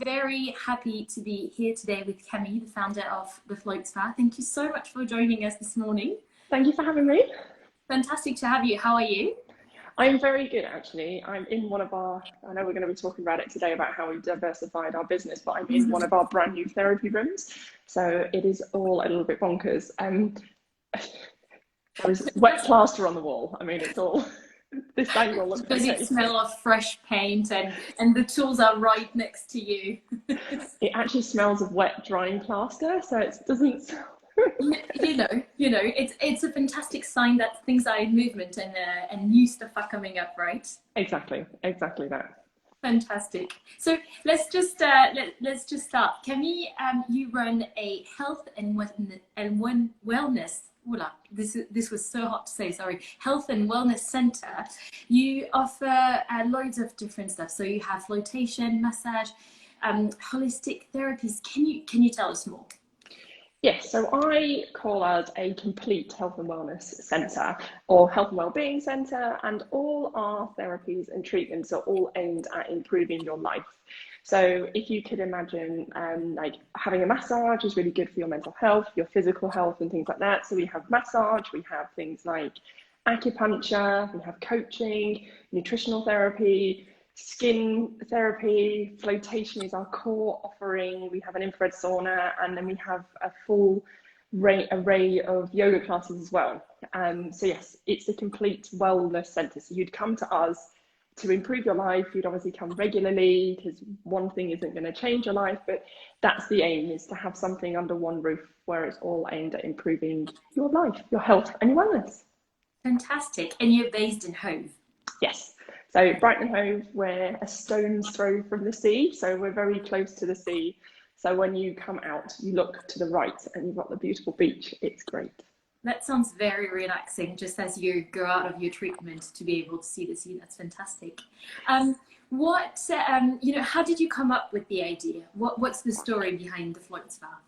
very happy to be here today with Camille, the founder of the Float Spa. Thank you so much for joining us this morning. Thank you for having me. Fantastic to have you. How are you? I'm very good, actually. I'm in one of our, I know we're going to be talking about it today about how we've diversified our business, but I'm in one of our brand new therapy rooms. So it is all a little bit bonkers. There is wet plaster on the wall. I mean, it's all, this angle looks Does okay. it smell of fresh paint and the tools are right next to you? It actually smells of wet drying plaster, so it doesn't smell. you know, it's a fantastic sign that things are in movement and new stuff are coming up, right? Exactly that. Fantastic. So let's just start. Camille, you run a health and wellness. This was so hard to say. Sorry, health and wellness center. You offer loads of different stuff. So you have flotation, massage, holistic therapies. Can you tell us more? Yes, so I call us a complete health and wellness centre or health and wellbeing centre, and all our therapies and treatments are all aimed at improving your life. So if you could imagine like having a massage is really good for your mental health, your physical health and things like that. So we have massage, we have things like acupuncture, we have coaching, nutritional therapy, skin therapy, flotation is our core offering. We have an infrared sauna, and then we have a full array of yoga classes as well. So yes, it's a complete wellness centre. So you'd come to us to improve your life. You'd obviously come regularly because one thing isn't going to change your life, but that's the aim, is to have something under one roof where it's all aimed at improving your life, your health and your wellness. Fantastic. And you're based in Hove? Yes. So Brighton and Hove, we're a stone's throw from the sea, so we're very close to the sea. So when you come out, you look to the right and you've got the beautiful beach. It's great. That sounds very relaxing, just as you go out of your treatment to be able to see the sea. That's fantastic. How did you come up with the idea? What's the story behind the Float Spa?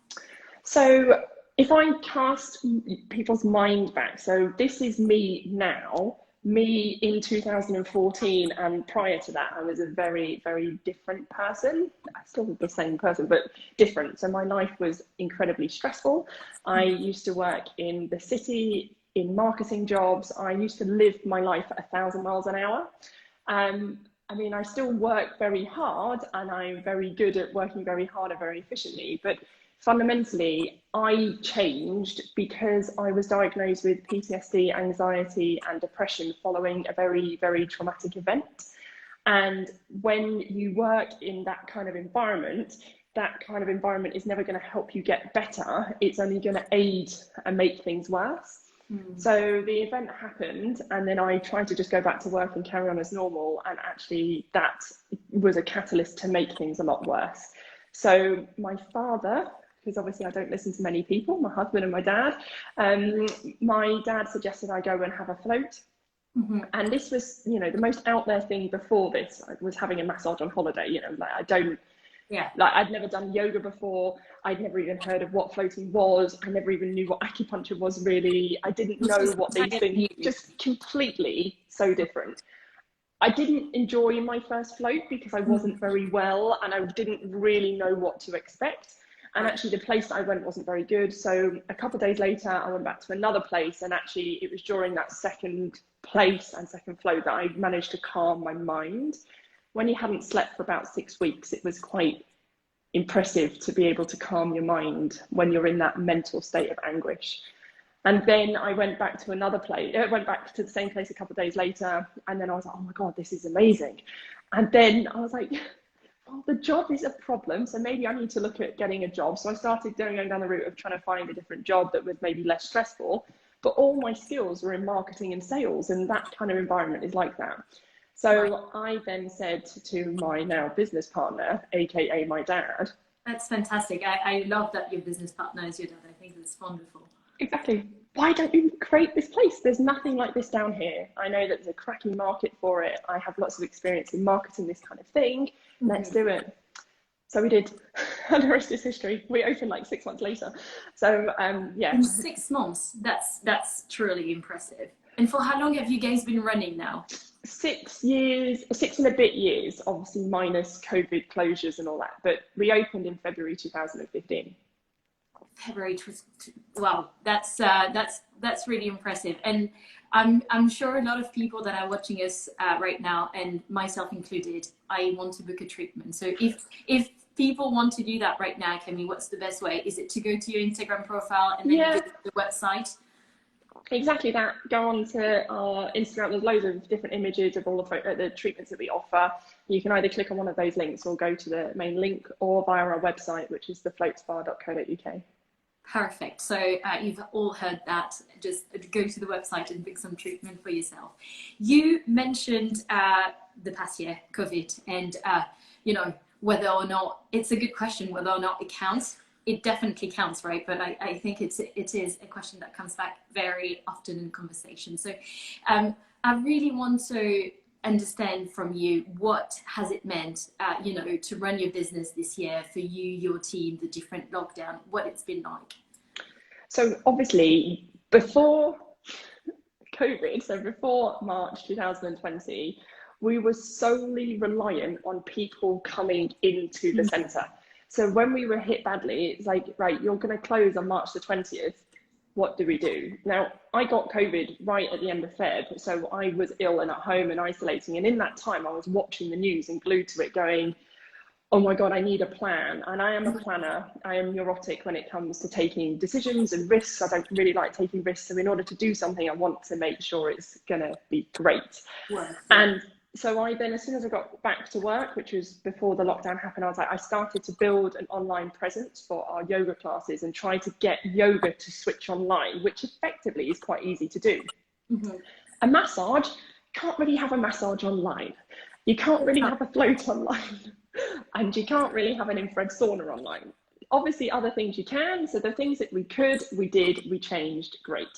So if I cast people's mind back, so this is me now. Me in 2014, and prior to that, I was a very, very different person. I still was the same person, but different. So my life was incredibly stressful. I used to work in the city in marketing jobs. I used to live my life at 1,000 miles an hour. I mean, I still work very hard, and I'm very good at working very hard and very efficiently, but fundamentally, I changed because I was diagnosed with PTSD, anxiety, and depression following a very, very traumatic event. And when you work in that kind of environment is never going to help you get better. It's only going to aid and make things worse. So the event happened, and then I tried to just go back to work and carry on as normal. And actually, that was a catalyst to make things a lot worse. So my father, because obviously I don't listen to many people, my husband and my dad suggested I go and have a float. And this was, the most out there thing before this. I was having a massage on holiday, I'd never done yoga before. I'd never even heard of what floating was. I never even knew what acupuncture was really. I didn't know what these things, just completely so different. I didn't enjoy my first float because I wasn't very well and I didn't really know what to expect. And actually the place that I went wasn't very good. So a couple of days later, I went back to another place, and actually it was during that second place and second float that I managed to calm my mind. When you hadn't slept for about 6 weeks, it was quite impressive to be able to calm your mind when you're in that mental state of anguish. And then I went back to another place, went back to the same place a couple of days later. And then I was like, oh my God, this is amazing. And then I was like, well, the job is a problem. So maybe I need to look at getting a job. So I started going down the route of trying to find a different job that was maybe less stressful. But all my skills were in marketing and sales. And that kind of environment is like that. So I then said to my now business partner, AKA my dad. That's fantastic. I love that your business partner is your dad. I think that's wonderful. Exactly. Why don't you create this place? There's nothing like this down here. I know that there's a cracking market for it. I have lots of experience in marketing this kind of thing. Let's do it. So we did. And the rest is history. We opened like 6 months later. So yeah. In 6 months, that's truly impressive. And for how long have you guys been running now? 6 and a bit years, obviously minus COVID closures and all that. But we opened in February 2015. February, wow, that's really impressive. And I'm sure a lot of people that are watching us right now, and myself included, I want to book a treatment. So if people want to do that right now, Camille, what's the best way? Is it to go to your Instagram profile and then you go to the website? Exactly that. Go on to our Instagram. There's loads of different images of all the treatments that we offer. You can either click on one of those links or go to the main link, or via our website, which is thefloatspa.co.uk. Perfect. So you've all heard that. Just go to the website and book some treatment for yourself. You mentioned the past year, COVID, and you know, whether or not, it's a good question, whether or not it counts. It definitely counts, right? But I think it is a question that comes back very often in conversation. So I really want to understand from you, what has it meant, you know, to run your business this year for you, your team, the different lockdown, what it's been like? So obviously before COVID, so before March 2020, we were solely reliant on people coming into the centre. So when we were hit badly, it's like, right, you're going to close on March the 20th. What do we do? Now, I got COVID right at the end of Feb. So I was ill and at home and isolating. And in that time, I was watching the news and glued to it going, oh my God, I need a plan. And I am a planner. I am neurotic when it comes to taking decisions and risks. I don't really like taking risks. So in order to do something, I want to make sure it's going to be great. Yeah. And so I then, as soon as I got back to work, which was before the lockdown happened, I was like, I started to build an online presence for our yoga classes and try to get yoga to switch online, which effectively is quite easy to do. A massage, can't really have a massage online. You can't really have a float online. And you can't really have an infrared sauna online. Obviously, other things you can. So the things that we could, we did, we changed, great.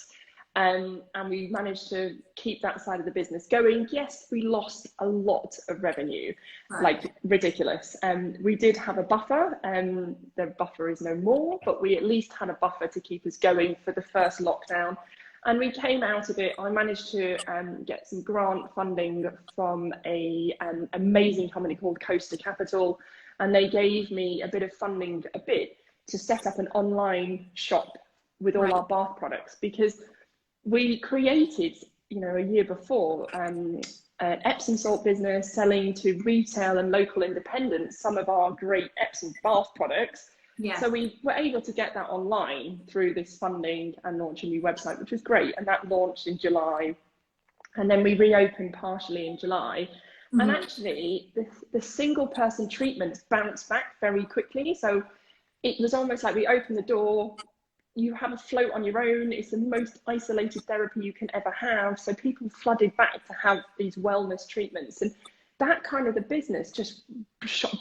And we managed to keep that side of the business going. Yes, we lost a lot of revenue, like ridiculous. We did have a buffer, and the buffer is no more, but we at least had a buffer to keep us going for the first lockdown. And we came out of it. I managed to get some grant funding from an amazing company called Coaster Capital. And they gave me a bit of funding, to set up an online shop with all our bath products, because we created, you know, a year before, an Epsom salt business selling to retail and local independents some of our great Epsom bath products. Yeah. So we were able to get that online through this funding and launch a new website, which was great. And that launched in July. And then we reopened partially in July. And actually, the single person treatments bounced back very quickly. So it was almost like we opened the door, you have a float on your own. It's the most isolated therapy you can ever have. So people flooded back to have these wellness treatments. And that kind of the business just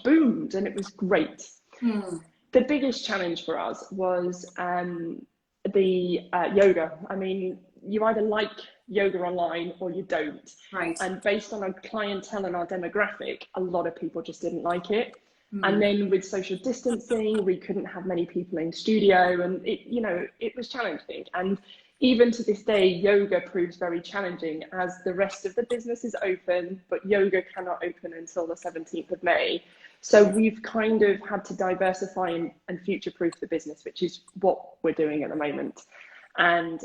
boomed, and it was great. The biggest challenge for us was the yoga. I mean, you either like yoga online or you don't. Right. And based on our clientele and our demographic, a lot of people just didn't like it. And then with social distancing, we couldn't have many people in studio, and it, you know, it was challenging. And even to this day, yoga proves very challenging, as the rest of the business is open, but yoga cannot open until the 17th of May. So we've kind of had to diversify and future-proof the business, which is what we're doing at the moment. And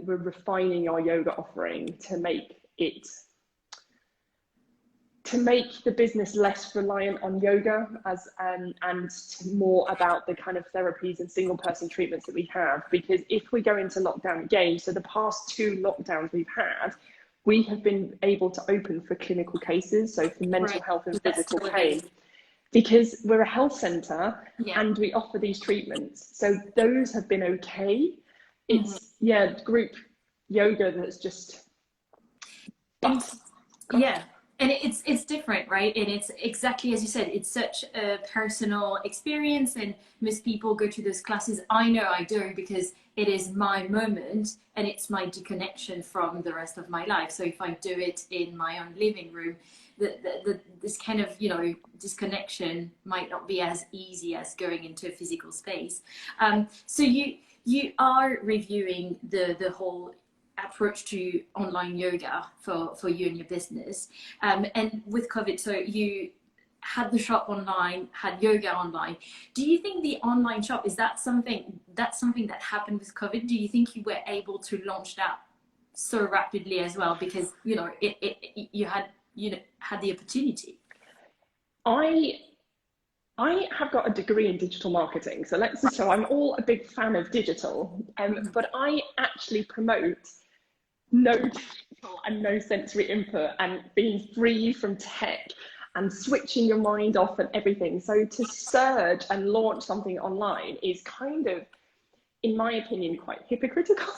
we're refining our yoga offering to make the business less reliant on yoga and more about the kind of therapies and single person treatments that we have. Because if we go into lockdown again, so the past 2 lockdowns we've had, we have been able to open for clinical cases, so for mental health and physical pain, because we're a health centre and we offer these treatments. So those have been okay. It's group yoga that's just and it's different, right? And it's exactly as you said, it's such a personal experience, and most people go to those classes. I know I do, because it is my moment and it's my deconnection from the rest of my life. So if I do it in my own living room, this kind of, you know, disconnection might not be as easy as going into a physical space. So you are reviewing the whole approach to online yoga for you and your business. And with COVID, so you had the shop online, had yoga online. Do you think the online shop, is that something that happened with COVID? Do you think you were able to launch that so rapidly as well because you had the opportunity? I have got a degree in digital marketing, so I'm all a big fan of digital, but I actually promote no digital and no sensory input and being free from tech and switching your mind off and everything. So to surge and launch something online is kind of, in my opinion, quite hypocritical.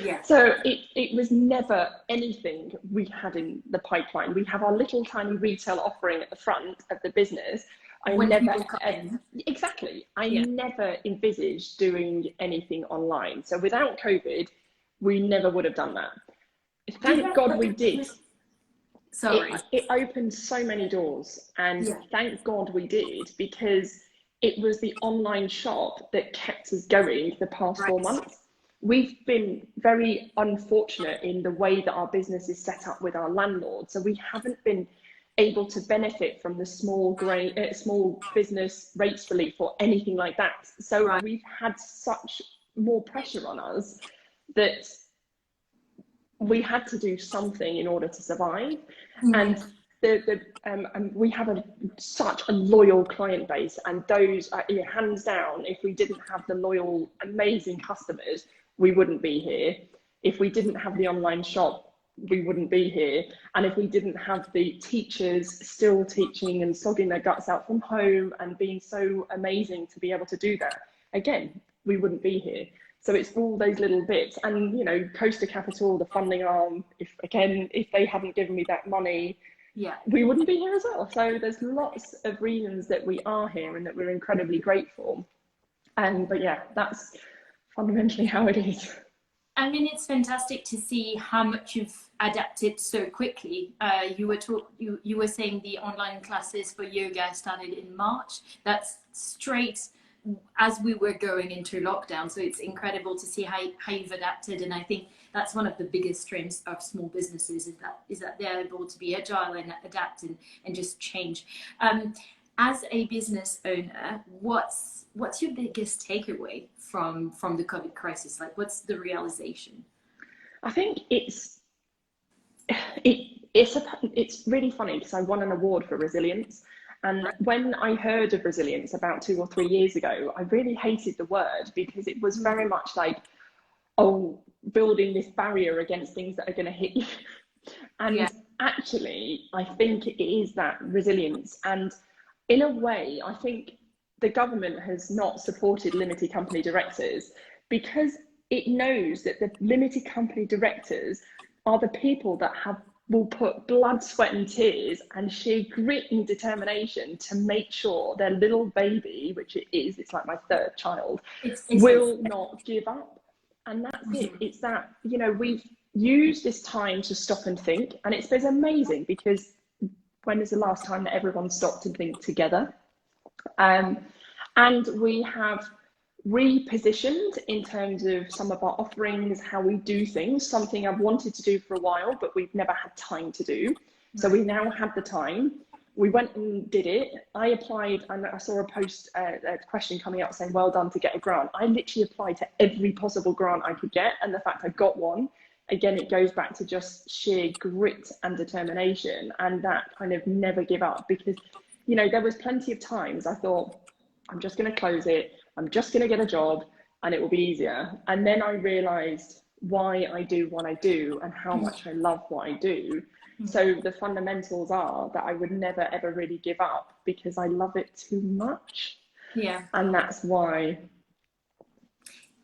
Yeah. So it was never anything we had in the pipeline. We have our little tiny retail offering at the front of the business. I never envisaged doing anything online. So without COVID, we never would have done that. Thank God we did. Sorry. It opened so many doors, and thank God we did, because it was the online shop that kept us going the past 4 months. We've been very unfortunate in the way that our business is set up with our landlord. So we haven't been able to benefit from the small business rates relief or anything like that. So we've had such more pressure on us that we had to do something in order to survive. And we have such a loyal client base, and those are, hands down, if we didn't have the loyal, amazing customers, we wouldn't be here. If we didn't have the online shop, we wouldn't be here. And if we didn't have the teachers still teaching and slogging their guts out from home and being so amazing to be able to do that, again, we wouldn't be here. So it's all those little bits. And, Coaster Capital, the funding arm, if they hadn't given me that money, we wouldn't be here as well. So there's lots of reasons that we are here and that we're incredibly grateful. But yeah, that's fundamentally how it is. I mean, it's fantastic to see how much you've adapted so quickly. You were saying the online classes for yoga started in March. That's straight as we were going into lockdown. So it's incredible to see how you've adapted. And I think that's one of the biggest strengths of small businesses is that they're able to be agile and adapt and just change. As a business owner, what's your biggest takeaway from the COVID crisis? Like, what's the realization? I think it's really funny because I won an award for resilience. And when I heard of resilience about 2 or 3 years ago, I really hated the word because it was very much like, building this barrier against things that are going to hit you. And actually, I think it is that resilience. And in a way, I think the government has not supported limited company directors because it knows that the limited company directors are the people that will put blood, sweat and tears and sheer grit and determination to make sure their little baby, which it's like my 3rd child, will not give up. And that's it. It's that, we've used this time to stop and think, and it's amazing because when is the last time that everyone stopped and think together? And we have repositioned in terms of some of our offerings, how we do things, something I've wanted to do for a while, but we've never had time to do. So we now have the time. We went and did it. I applied, and I saw a post, a question coming up saying, well done to get a grant. I literally applied to every possible grant I could get. And the fact I got one, again, it goes back to just sheer grit and determination and that kind of never give up, because, there was plenty of times I thought, I'm just going to close it. I'm just going to get a job and it will be easier. And then I realized why I do what I do and how much I love what I do. So the fundamentals are that I would never, ever really give up because I love it too much. Yeah. And that's why.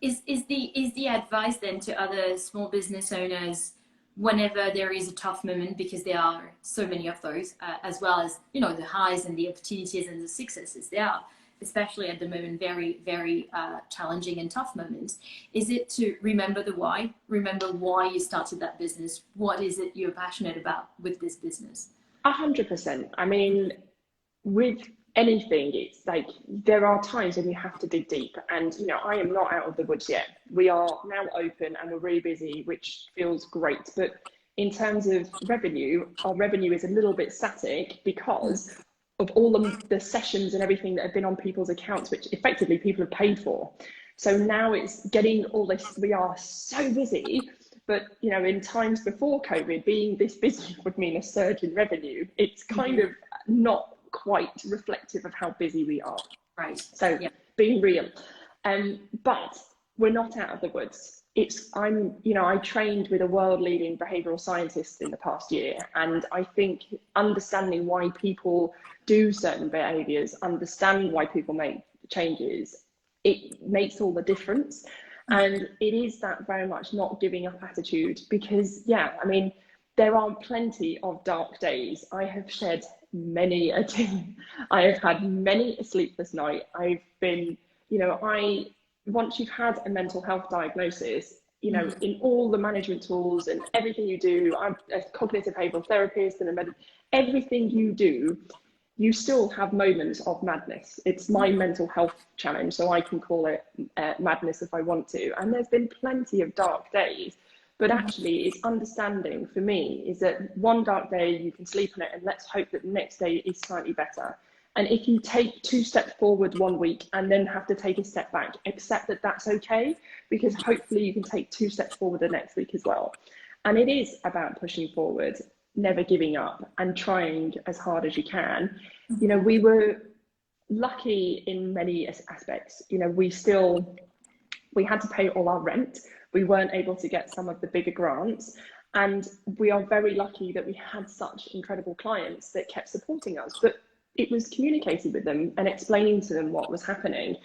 Is the advice then to other small business owners, whenever there is a tough moment, because there are so many of those, as well as, the highs and the opportunities and the successes, they are, especially at the moment, very, very challenging and tough moments. Is it to remember the why? Remember why you started that business. What is it you're passionate about with this business? 100%. I mean, with anything, it's like there are times when you have to dig deep, and you know, I am not out of the woods yet. We are now open and we're really busy, which feels great, but in terms of revenue, our revenue is a little bit static because of all the sessions and everything that have been on people's accounts, which effectively people have paid for. So now it's getting all this, we are so busy, but you know, in times before COVID, being this busy would mean a surge in revenue. It's kind of not quite reflective of how busy we are. Right. So being real. But we're not out of the woods. I trained with a world-leading behavioural scientist in the past year, and I think understanding why people do certain behaviours, understand why people make changes, it makes all the difference. And it is that very much not giving up attitude, because I mean, there are plenty of dark days. I have shed many a tear. I have had many a sleepless night. I've been, once you've had a mental health diagnosis, in all the management tools and everything you do, I'm a cognitive behavioral therapist and everything you do, you still have moments of madness. It's my mental health challenge, so I can call it madness if I want to. And there's been plenty of dark days, but actually it's understanding for me is that one dark day you can sleep on it, and let's hope that the next day is slightly better. And if you take 2 steps forward one week and then have to take a step back, accept that that's okay, because hopefully you can take 2 steps forward the next week as well. And it is about pushing forward, never giving up, and trying as hard as you can. We were lucky in many aspects. We had to pay all our rent. We weren't able to get some of the bigger grants. And we are very lucky that we had such incredible clients that kept supporting us. But it was communicating with them and explaining to them what was happening.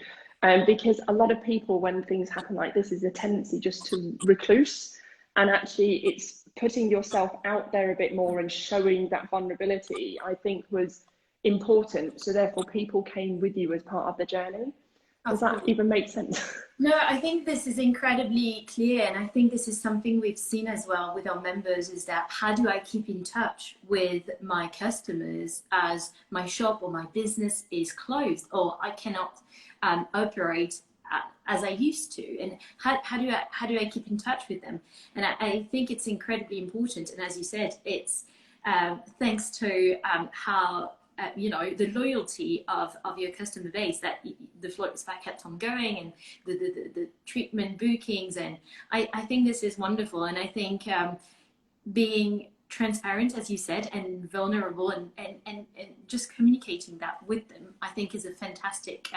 Because a lot of people, when things happen like this, is a tendency just to recluse. And actually it's putting yourself out there a bit more and showing that vulnerability, I think, was important. So therefore people came with you as part of the journey. Does that even make sense? No, I think this is incredibly clear, and I think this is something we've seen as well with our members, is that how do I keep in touch with my customers as my shop or my business is closed, or I cannot operate as I used to, and how do I keep in touch with them? And I think it's incredibly important, and as you said, it's thanks to how the loyalty of your customer base that the float spa kept on going, and the treatment bookings, and I think this is wonderful. And I think being transparent, as you said, and vulnerable, and just communicating that with them, I think is a fantastic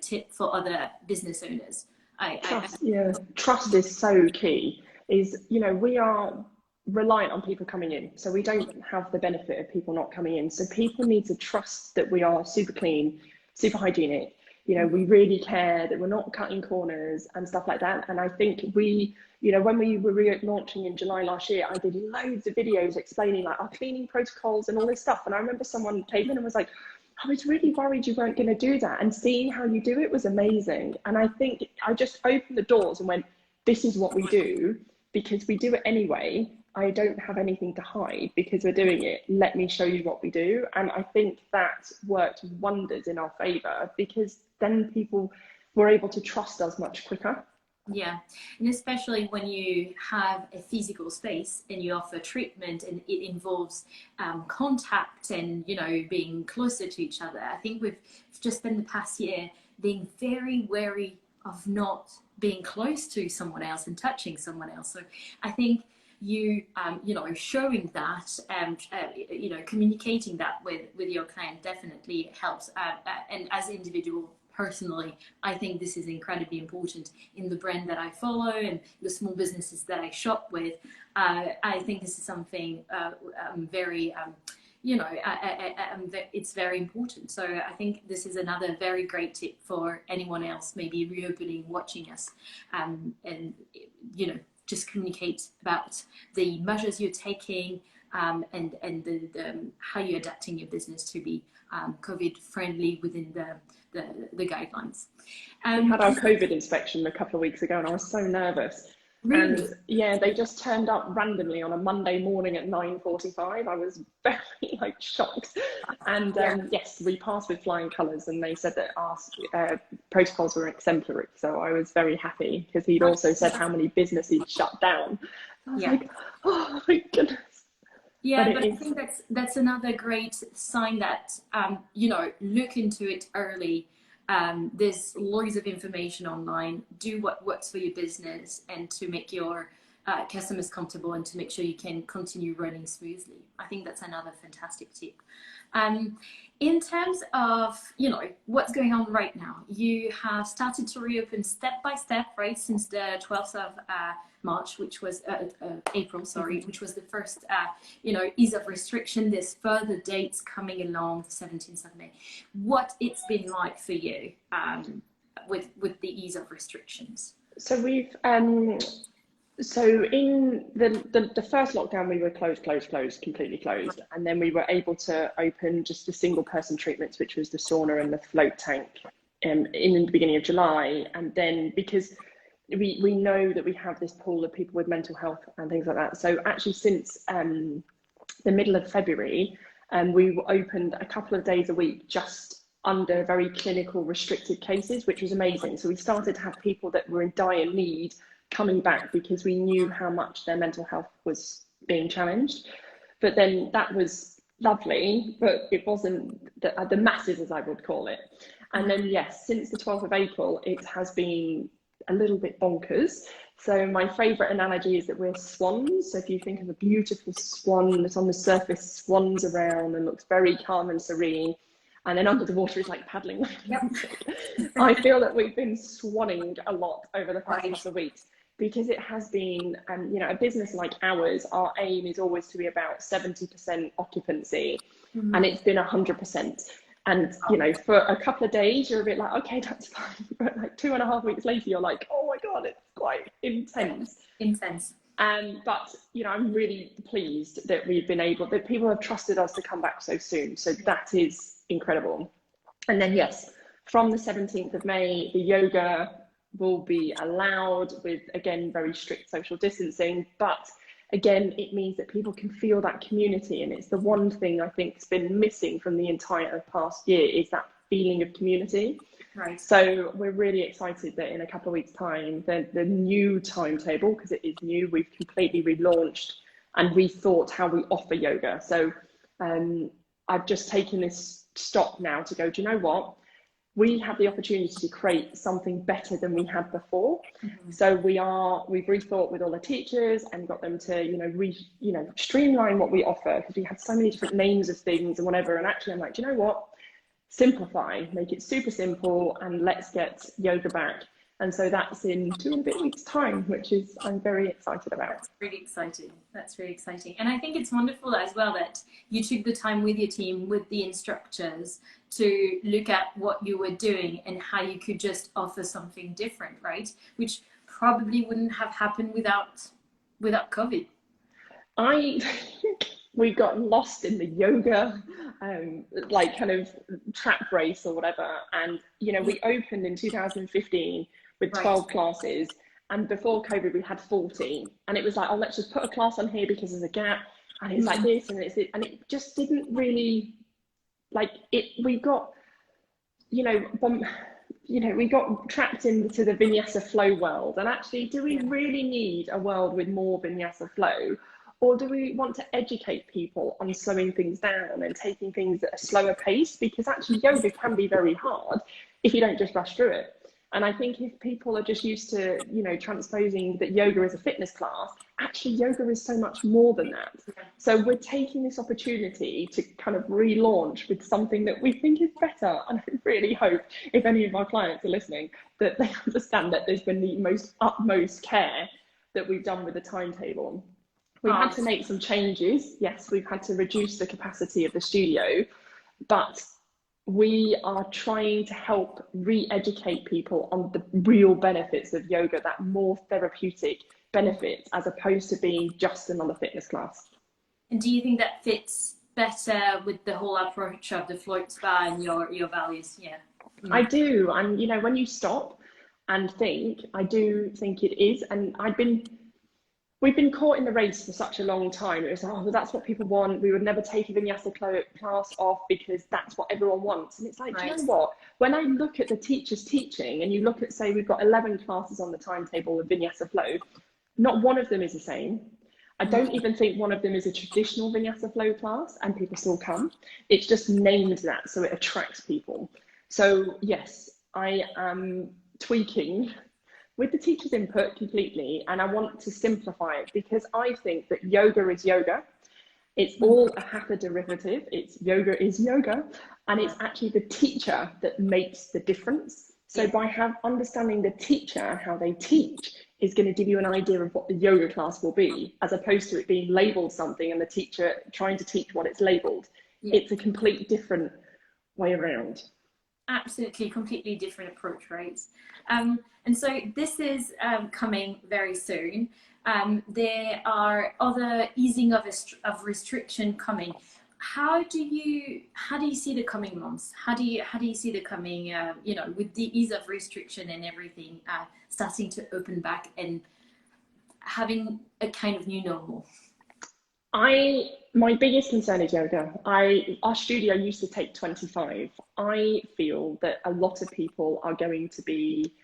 tip for other business owners. Trust is so key. We are reliant on people coming in, so we don't have the benefit of people not coming in. So people need to trust that we are super clean, super hygienic, we really care, that we're not cutting corners and stuff like that. And I think when we were launching in July last year, I did loads of videos explaining like our cleaning protocols and all this stuff. And I remember someone came in and was like, I was really worried you weren't going to do that, and seeing how you do it was amazing. And I think I just opened the doors and went, this is what we do, because we do it anyway. I don't have anything to hide because we're doing it. Let me show you what we do. And I think that worked wonders in our favour, because then people were able to trust us much quicker. Yeah, and especially when you have a physical space and you offer treatment, and it involves contact and being closer to each other. I think we've just spent the past year being very wary of not being close to someone else and touching someone else. So I think showing that and communicating that with your client definitely helps. And as an individual, personally, I think this is incredibly important in the brand that I follow and the small businesses that I shop with. I think this is something very, it's very important. So I think this is another very great tip for anyone else, maybe reopening, watching us, and just communicate about the measures you're taking, and how you're adapting your business to be COVID friendly within the guidelines. We had our COVID inspection a couple of weeks ago, and I was so nervous. Really? And yeah, they just turned up randomly on a Monday morning at 9:45. I was very shocked. And yes, we passed with flying colours, and they said that our protocols were exemplary. So I was very happy, because he'd also said how many businesses shut down. I was like, oh my goodness. Yeah, but I think that's another great sign that look into it early. There's loads of information online. Do what works for your business and to make your customers comfortable, and to make sure you can continue running smoothly. I think that's another fantastic tip. In terms of what's going on right now, you have started to reopen step by step, right, since the 12th of March, which was April, sorry, which was the first ease of restriction. There's further dates coming along, the 17th of May. What it's been like for you with the ease of restrictions? So we've so in the first lockdown, we were closed, completely closed. And then we were able to open just the single person treatments, which was the sauna and the float tank, in the beginning of July. And then because we know that we have this pool of people with mental health and things like that. So actually since the middle of February, we opened a couple of days a week just under very clinical restricted cases, which was amazing. So we started to have people that were in dire need coming back, because we knew how much their mental health was being challenged. But then that was lovely, but it wasn't the masses, as I would call it. And then yes, since the 12th of April, it has been a little bit bonkers. So my favourite analogy is that we're swans. So if you think of a beautiful swan that's on the surface, swans around and looks very calm and serene, and then under the water is like paddling. I feel that we've been swanning a lot over the past couple of weeks, because it has been, a business like ours, our aim is always to be about 70% occupancy, and it's been 100%. And, for a couple of days, you're a bit like, okay, that's fine. But like 2.5 weeks later, you're like, oh my God, it's quite intense. But, I'm really pleased that we've been that people have trusted us to come back so soon. So that is incredible. And then, yes, from the 17th of May, the yoga will be allowed with, again, very strict social distancing. But again, it means that people can feel that community. And it's the one thing I think has been missing from the entire past year, is that feeling of community. Right. So we're really excited that in a couple of weeks' time, the new timetable, because it is new, we've completely relaunched and rethought how we offer yoga. So I've just taken this stop now to go, do you know what? We have the opportunity to create something better than we had before. So we've rethought with all the teachers and got them to, streamline what we offer, because we had so many different names of things and whatever. And actually I'm like, do you know what? Simplify, make it super simple, and let's get yoga back. And so that's in 2.5 weeks' time, which is I'm very excited about. That's really exciting. That's really exciting. And I think it's wonderful as well that you took the time with your team, with the instructors, to look at what you were doing and how you could just offer something different, right? Which probably wouldn't have happened without COVID. I think we got lost in the yoga, kind of trap race or whatever. And, we opened in 2015 with 12 classes. And before COVID, we had 40. And it was like, oh, let's just put a class on here because there's a gap. And it's like this and it's it. And it just didn't really, we got, we got trapped into the vinyasa flow world. And actually, do we really need a world with more vinyasa flow? Or do we want to educate people on slowing things down and taking things at a slower pace? Because actually yoga can be very hard if you don't just rush through it. And I think if people are just used to, transposing that yoga is a fitness class, actually yoga is so much more than that. So we're taking this opportunity to kind of relaunch with something that we think is better. And I really hope, if any of our clients are listening, that they understand that there's been the utmost care that we've done with the timetable. We've had to make some changes. Yes, we've had to reduce the capacity of the studio, but we are trying to help re-educate people on the real benefits of yoga, that more therapeutic benefits, as opposed to being just another fitness class. And do you think that fits better with the whole approach of the float spa and your values? Yeah. I do. And, when you stop and I do think it is. And we've been caught in the race for such a long time. It was, oh, well, that's what people want. We would never take a vinyasa class off because that's what everyone wants. And it's like, do you know what? When I look at the teachers teaching, and you look at, say, we've got 11 classes on the timetable with vinyasa flow, not one of them is the same. I don't even think one of them is a traditional vinyasa flow class, and people still come. It's just named that, so it attracts people. So yes, I am tweaking with the teacher's input completely, and I want to simplify it because I think that yoga is yoga. It's all a hatha derivative. It's yoga is yoga, and it's actually the teacher that makes the difference. So by understanding the teacher, how they teach, is going to give you an idea of what the yoga class will be, as opposed to it being labeled something and the teacher trying to teach what it's labeled. It's a complete different way around. Absolutely, completely different approach, right? And so this is coming very soon. There are other easing of restriction coming. How do you see the coming months? How do you see the coming, with the ease of restriction and everything starting to open back and having a kind of new normal? My biggest concern is yoga. Our studio used to take 25. I feel that a lot of people are going to be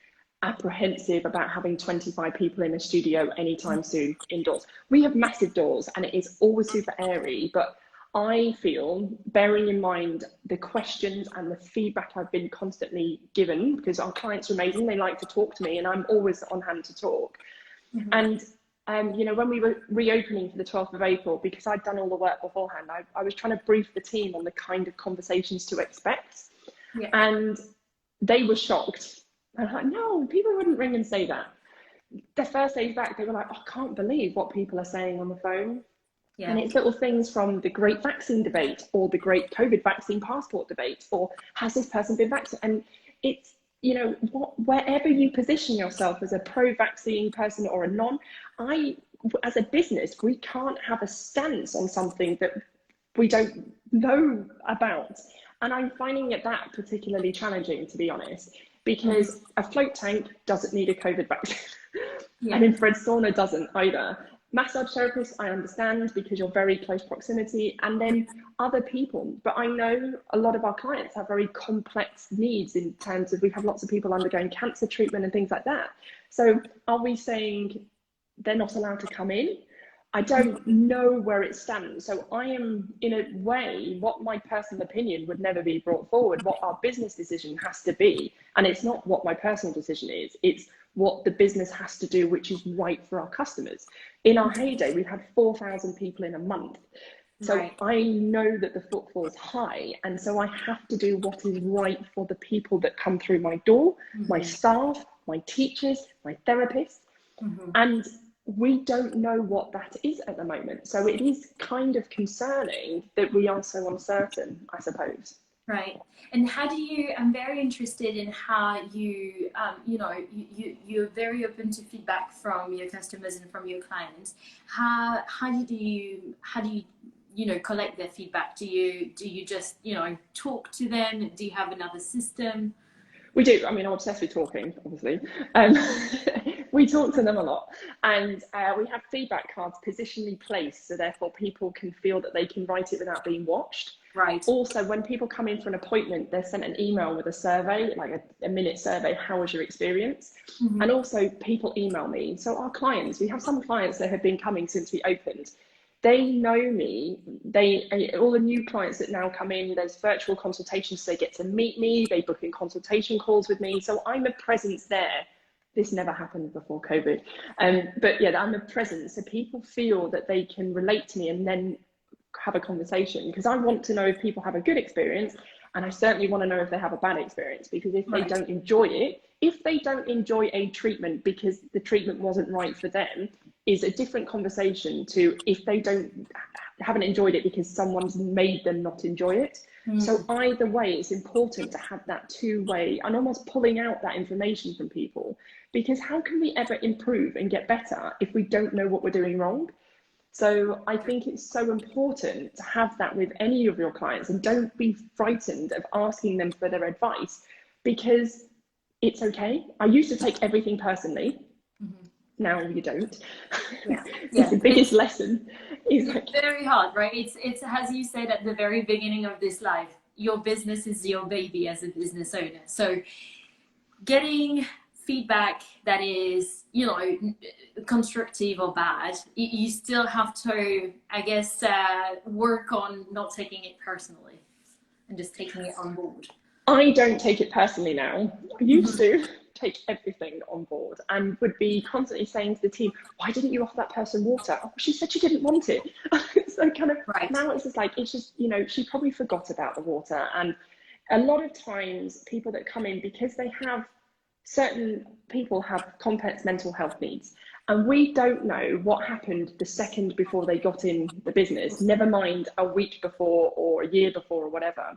apprehensive about having 25 people in a studio anytime soon indoors. We have massive doors and it is always super airy, but I feel, bearing in mind the questions and the feedback I've been constantly given, because our clients are amazing, they like to talk to me and I'm always on hand to talk. And when we were reopening for the 12th of April, because I'd done all the work beforehand, I was trying to brief the team on the kind of conversations to expect. And they were shocked. I'm like, no, people wouldn't ring and say that. The first day back, they were like, I can't believe what people are saying on the phone. And it's little things from the great vaccine debate or the great COVID vaccine passport debate, or has this person been vaccinated? And it's, wherever you position yourself as a pro-vaccine person or a non, as a business, we can't have a stance on something that we don't know about. And I'm finding that particularly challenging, to be honest, because a float tank doesn't need a COVID vaccine. An infrared sauna doesn't either. Massage therapists, I understand, because you're very close proximity, and then other people. But I know a lot of our clients have very complex needs in terms of, we have lots of people undergoing cancer treatment and things like that. So are we saying they're not allowed to come in? I don't know where it stands. So I am, in a way, what my personal opinion would never be brought forward, what our business decision has to be. And it's not what my personal decision is, it's what the business has to do, which is right for our customers. In our heyday, we've had 4,000 people in a month. So I know that the footfall is high. And so I have to do what is right for the people that come through my door, my staff, my teachers, my therapists. And we don't know what that is at the moment. So it is kind of concerning that we are so uncertain, I suppose. Right. And how do you, I'm very interested in how you, you're very open to feedback from your customers and from your clients. How do you collect their feedback? Do you just, talk to them? Do you have another system? We do. I mean, I'm obsessed with talking, obviously. We talk to them a lot, and we have feedback cards positionally placed, so therefore people can feel that they can write it without being watched. Right. Also, when people come in for an appointment, they're sent an email with a survey, like a minute survey. How was your experience? And also, people email me. So our clients, we have some clients that have been coming since we opened. They know me. All the new clients that now come in, there's virtual consultations, so they get to meet me. They book in consultation calls with me. So I'm a presence there. This never happened before COVID. But yeah, I'm a presence. So people feel that they can relate to me and then have a conversation, because I want to know if people have a good experience, and I certainly want to know if they have a bad experience, because if they don't enjoy it, if they don't enjoy a treatment because the treatment wasn't right for them, is a different conversation to if they haven't enjoyed it because someone's made them not enjoy it. So either way, it's important to have that two-way and almost pulling out that information from people, because how can we ever improve and get better if we don't know what we're doing wrong? So I think it's so important to have that with any of your clients, and don't be frightened of asking them for their advice, because it's okay. I used to take everything personally. Mm-hmm. Now you don't. Yeah. It's the biggest lesson. Is like, very hard, right? It's as you said at the very beginning of this life, your business is your baby as a business owner. So getting feedback that is, constructive or bad, you still have to, I guess, work on not taking it personally and just taking it on board. I don't take it personally now. I used to take everything on board and would be constantly saying to the team, why didn't you offer that person water? Oh, she said she didn't want it. So kind of now it's just like, it's just, she probably forgot about the water. And a lot of times people that come in, because certain people have complex mental health needs, and we don't know what happened the second before they got in the business, never mind a week before or a year before or whatever.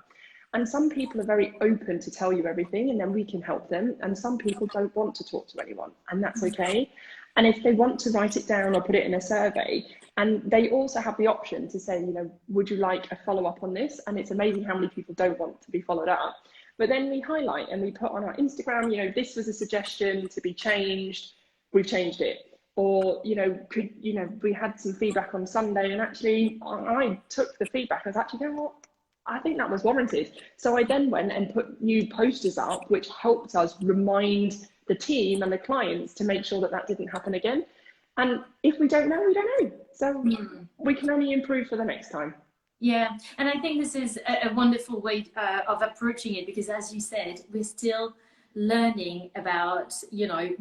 And some people are very open to tell you everything, and then we can help them. And some people don't want to talk to anyone, and that's okay. And if they want to write it down or put it in a survey, and they also have the option to say, would you like a follow-up on this? And it's amazing how many people don't want to be followed up. But then we highlight and we put on our Instagram, this was a suggestion to be changed, we've changed it. Or, we had some feedback on Sunday, and actually I took the feedback. I was actually, you know what? I think that was warranted. So I then went and put new posters up, which helped us remind the team and the clients to make sure that that didn't happen again. And if we don't know, we don't know. So we can only improve for the next time. Yeah, and I think this is a wonderful way of approaching it, because as you said, we're still learning about,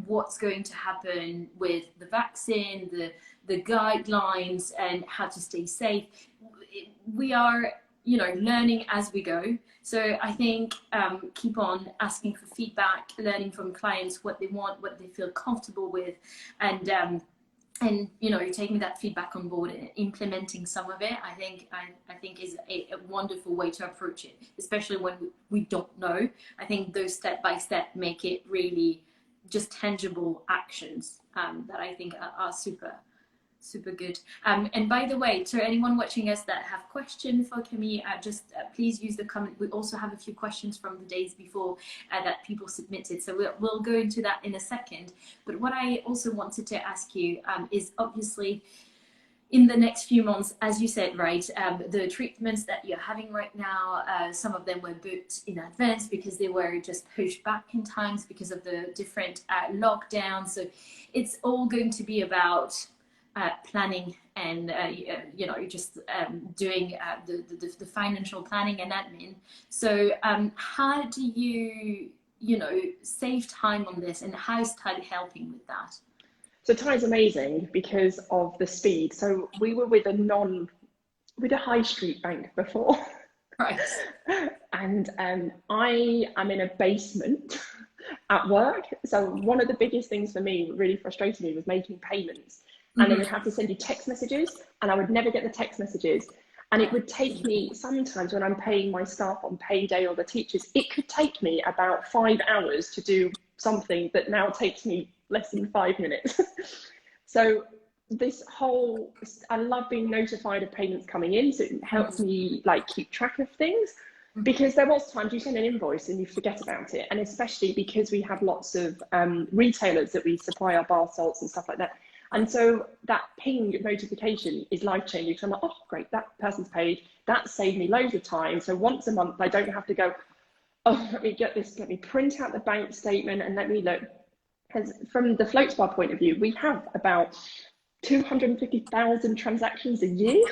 what's going to happen with the vaccine, the guidelines, and how to stay safe. We are learning as we go. So I think keep on asking for feedback, learning from clients what they want, what they feel comfortable with, and taking that feedback on board and implementing some of it. I think is a wonderful way to approach it, especially when we don't know. I think those step by step make it really just tangible actions that I think are super good. And by the way, to anyone watching us that have questions for Camille, please use the comment. We also have a few questions from the days before that people submitted, so we'll go into that in a second. But what I also wanted to ask you is, obviously, in the next few months, as you said, right, the treatments that you're having right now, some of them were booked in advance because they were just pushed back in times because of the different lockdowns. So it's all going to be about planning and just doing the financial planning and admin. So how do you save time on this, and how is Tide helping with that? So Tide's amazing because of the speed. So we were with a high street bank before, right? And I am in a basement at work. So one of the biggest things for me, really frustrated me, was making payments. And they would have to send you text messages, and I would never get the text messages. And it would take me, sometimes when I'm paying my staff on payday or the teachers, it could take me about 5 hours to do something that now takes me less than 5 minutes. So I love being notified of payments coming in. So it helps me keep track of things, because there was times you send an invoice and you forget about it. And especially because we have lots of retailers that we supply our bar salts and stuff like that. And so that ping notification is life-changing. So I'm like, oh, great, that person's paid. That saved me loads of time. So once a month, I don't have to go, oh, let me get this, let me print out the bank statement and let me look. Because from the Floats Bar point of view, we have about 250,000 transactions a year.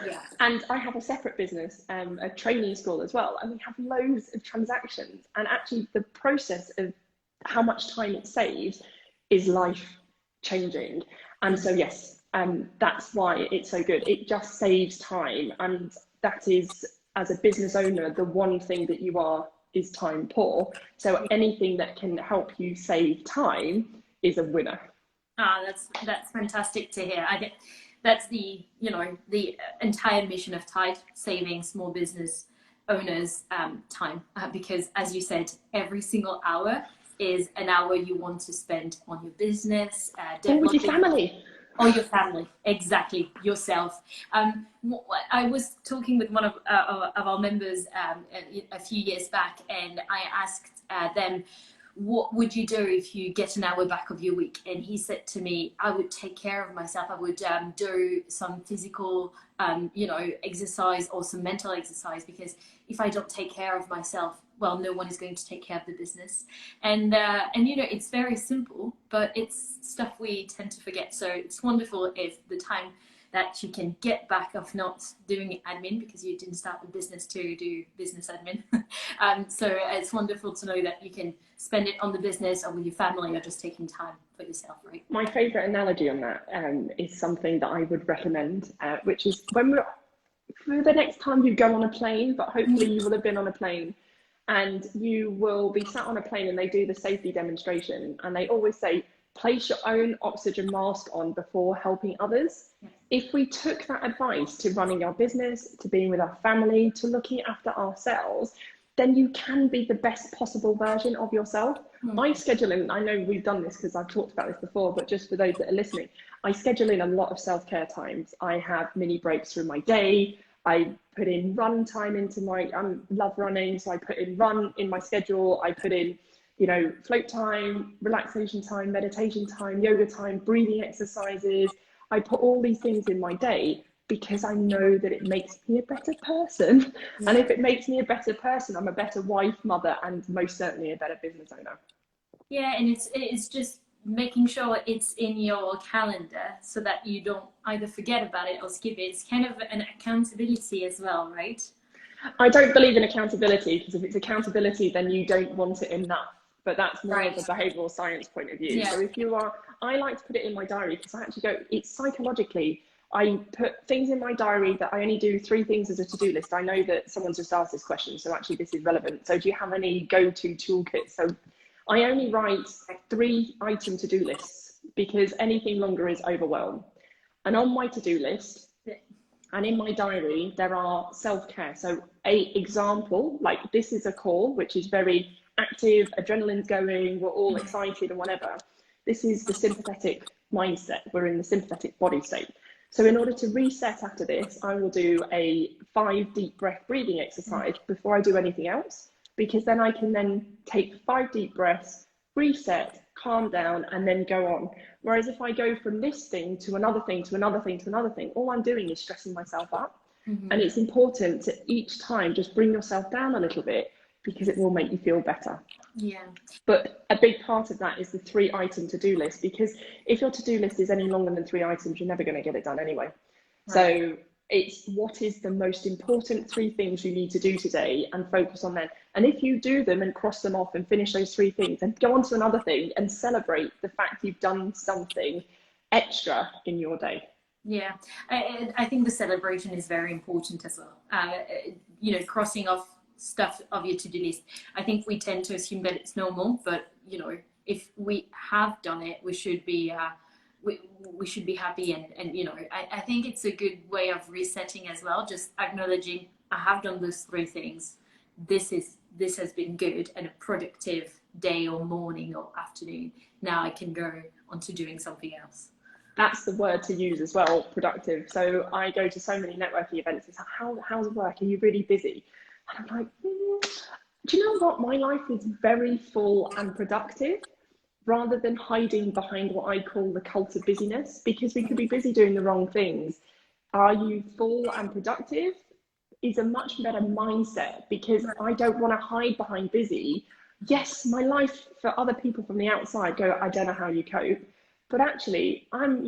Yeah. And I have a separate business, a training school as well. And we have loads of transactions. And actually the process of how much time it saves is life-changing. And so, yes, that's why it's so good. It just saves time. And that is, as a business owner, the one thing that you are is time poor. So anything that can help you save time is a winner. That's fantastic to hear. That's the the entire mission of Tide, saving small business owners time, because as you said, every single hour is an hour you want to spend on your business, or with your family. Or your family, exactly, yourself. I was talking with one of our members a few years back, and I asked them, what would you do if you get an hour back of your week? And he said to me, I would take care of myself. I would do some physical, exercise or some mental exercise, because if I don't take care of myself, well, no one is going to take care of the business. And it's very simple, but it's stuff we tend to forget. So it's wonderful if the time that you can get back of not doing admin, because you didn't start the business to do business admin. So it's wonderful to know that you can spend it on the business or with your family, or just taking time for yourself, right? My favourite analogy on that is something that I would recommend, which is for the next time you go on a plane, but hopefully you will have been on a plane, and you will be sat on a plane and they do the safety demonstration, and they always say, place your own oxygen mask on before helping others. If we took that advice to running our business, to being with our family, to looking after ourselves, then you can be the best possible version of yourself. I schedule in, I know we've done this because I've talked about this before, but just for those that are listening, I schedule in a lot of self-care times. I have mini breaks through my day. I put in run time into my, I love running, so I put in run in my schedule. I put in, float time, relaxation time, meditation time, yoga time, breathing exercises. I put all these things in my day because I know that it makes me a better person. And if it makes me a better person, I'm a better wife, mother, and most certainly a better business owner. Yeah, and it's just making sure it's in your calendar so that you don't either forget about it or skip it. It's kind of an accountability as well, right? I don't believe in accountability, because if it's accountability, then you don't want it enough. But that's more of a behavioural science point of view. So if you are, I like to put it in my diary, because I actually go, it's psychologically, I put things in my diary that I only do 3 things as a to-do list. I know that someone's just asked this question, so actually this is relevant. So do you have any go-to toolkits? So I only write 3 item to-do lists, because anything longer is overwhelm. And on my to-do list and in my diary, there are self-care. So a example, like this is a call, which is very active, adrenaline's going, we're all excited and whatever. This is the sympathetic mindset. We're in the sympathetic body state. So in order to reset after this, I will do a 5 deep breath breathing exercise before I do anything else, because then I can then take 5 deep breaths, reset, calm down, and then go on. Whereas if I go from this thing to another thing, to another thing, to another thing, all I'm doing is stressing myself up. And it's important to each time just bring yourself down a little bit, because it will make you feel better. Yeah. But a big part of that is the 3 item to-do list, because if your to-do list is any longer than 3 items, you're never going to get it done anyway. Right. So it's what is the most important 3 things you need to do today, and focus on them. And if you do them and cross them off and finish those 3 things, then go on to another thing and celebrate the fact you've done something extra in your day. Yeah, I think the celebration is very important as well. Crossing off stuff of your to-do list. I think we tend to assume that it's normal, but if we have done it, we should be we should be happy, and I think it's a good way of resetting as well, just acknowledging I have done those 3 things. This has been good and a productive day or morning or afternoon. Now I can go on to doing something else. That's the word to use as well, productive. So I go to so many networking events. It's like, how's work? Are you really busy? And I'm like, do you know what? My life is very full and productive, rather than hiding behind what I call the cult of busyness, because we could be busy doing the wrong things. Are you full and productive is a much better mindset, because I don't want to hide behind busy. Yes, my life for other people from the outside go, I don't know how you cope. But actually, I'm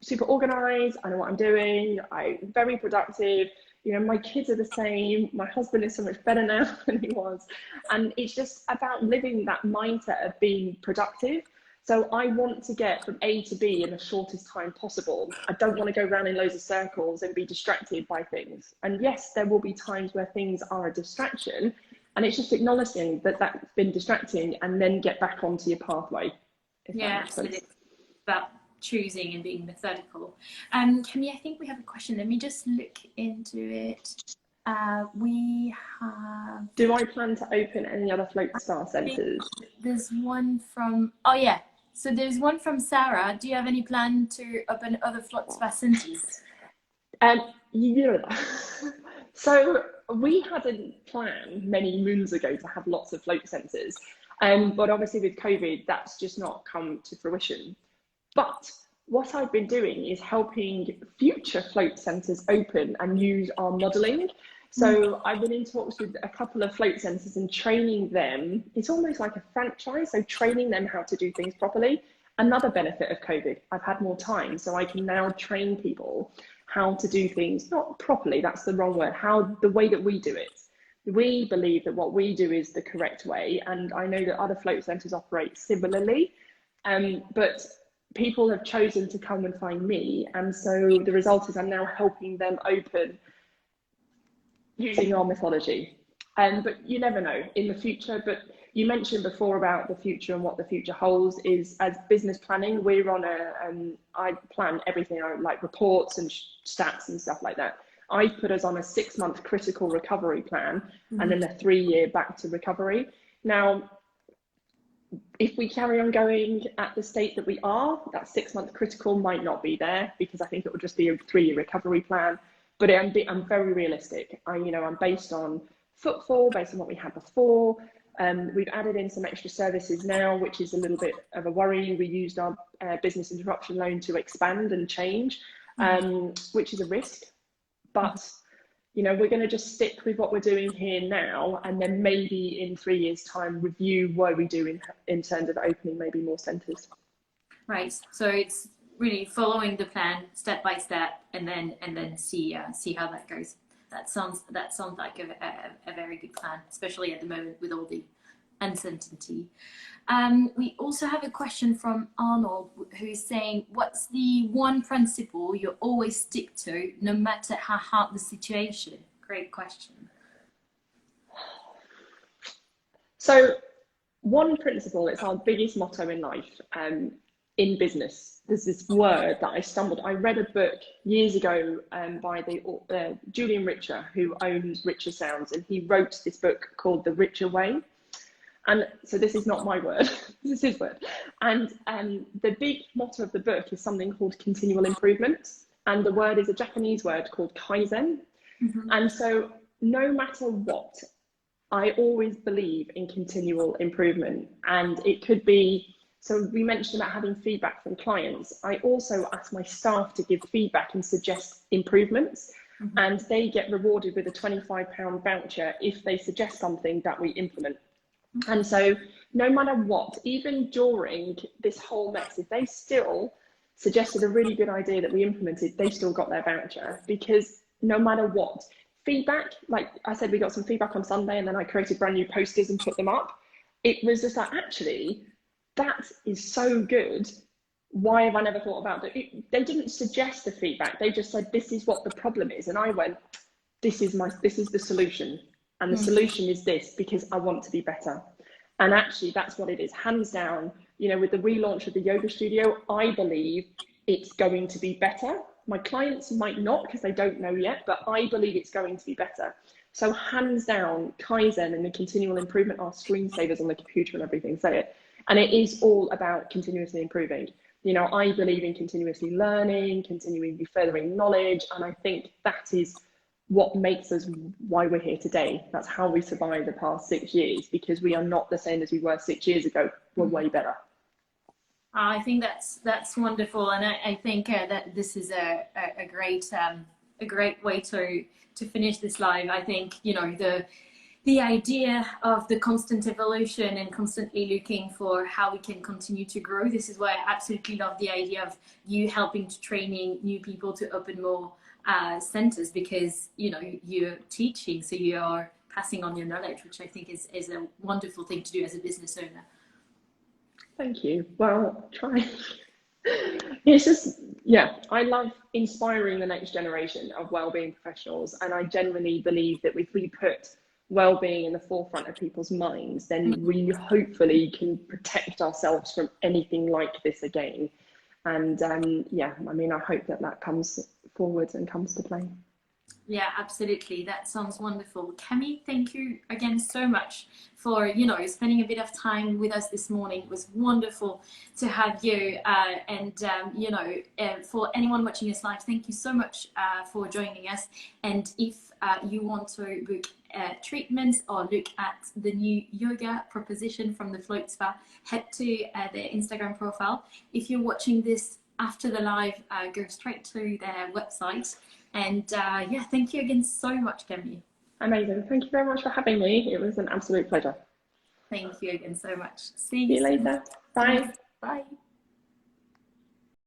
super organized. I know what I'm doing. I'm very productive. My kids are the same. My husband is so much better now than he was. And it's just about living that mindset of being productive. So I want to get from A to B in the shortest time possible. I don't want to go around in loads of circles and be distracted by things. And yes, there will be times where things are a distraction. And it's just acknowledging that that's been distracting, and then get back onto your pathway. Yeah, absolutely. About choosing and being methodical. Camille, I think we have a question. Let me just look into it. We have... Do I plan to open any other Float Star centres? There's one from... Oh, yeah. So there's one from Sarah. Do you have any plan to open other Float Star centres? So we had a plan many moons ago to have lots of float centres. But obviously with COVID, that's just not come to fruition. But what I've been doing is helping future float centres open and use our modelling. So I've been in talks with a couple of float centres and training them. It's almost like a franchise, so training them how to do things properly. Another benefit of COVID, I've had more time, so I can now train people how to do things, not properly, that's the wrong word, the way that we do it. We believe that what we do is the correct way, and I know that other float centres operate similarly, but people have chosen to come and find me, and so the result is I'm now helping them open using our methodology. But you never know in the future. But you mentioned before about the future and what the future holds. Is as business planning, we're on I plan everything out, like reports and stats and stuff like that. I put us on a 6-month critical recovery plan and then a 3-year back to recovery. Now, if we carry on going at the state that we are, that 6-month critical might not be there, because I think it will just be a 3-year recovery plan. But I'm very realistic. I'm based on footfall, based on what we had before. We've added in some extra services now, which is a little bit of a worry. We used our business interruption loan to expand and change, which is a risk. But we're going to just stick with what we're doing here now, and then maybe in 3 years' time review what we do in terms of opening maybe more centres. Right. So it's really following the plan step by step, and then see how that goes. That sounds like a very good plan, especially at the moment with all the uncertainty. We also have a question from Arnold, who's saying, what's the one principle you always stick to no matter how hard the situation? Great question. So one principle, it's our biggest motto in life, in business. There's this word that I read a book years ago by the Julian Richer, who owns Richer Sounds, and he wrote this book called The Richer Way. And so this is not my word, this is his word. And the big motto of the book is something called continual improvement. And the word is a Japanese word called kaizen. And so no matter what, I always believe in continual improvement. And it could be, so we mentioned about having feedback from clients. I also ask my staff to give feedback and suggest improvements. And they get rewarded with a £25 voucher if they suggest something that we implement. And so no matter what, even during this whole mess, if they still suggested a really good idea that we implemented, they still got their voucher. Because no matter what, feedback, like I said, we got some feedback on Sunday, and then I created brand new posters and put them up. It was just like, actually, that is so good. Why have I never thought about it? They didn't suggest the feedback. They just said, this is what the problem is. And I went, this is the solution. And the solution is this, because I want to be better. And actually, that's what it is, hands down. With the relaunch of the yoga studio, I believe it's going to be better. My clients might not, because they don't know yet, but I believe it's going to be better. So hands down, Kaizen and the continual improvement are screensavers on the computer and everything, say it. And it is all about continuously improving. I believe in continuously learning, continually furthering knowledge. And I think that is what makes us why we're here today. That's how we survived the past 6 years, because we are not the same as we were 6 years ago. We're way better. I think that's wonderful, and I think that this is a great way to finish this live. I think the idea of the constant evolution and constantly looking for how we can continue to grow. This is why I absolutely love the idea of you helping to training new people to open more centers, because you're teaching, so you are passing on your knowledge, which I think is a wonderful thing to do as a business owner. Thank you. Well, try. It's just, I love inspiring the next generation of wellbeing professionals, and I genuinely believe that if we put wellbeing in the forefront of people's minds, then we hopefully can protect ourselves from anything like this again. And I hope that comes forward and comes to play. Yeah, absolutely. That sounds wonderful. Camille, thank you again so much for, you know, spending a bit of time with us this morning. It was wonderful to have you. You know, for anyone watching us live, thank you so much for joining us. And if you want to book treatments or look at the new yoga proposition from the Float Spa, head to their Instagram profile. If you're watching this after the live, go straight to their website. And yeah, thank you again so much, Camille. Amazing. Thank you very much for having me. It was an absolute pleasure. Thank you again so much. See you later. Bye. Bye.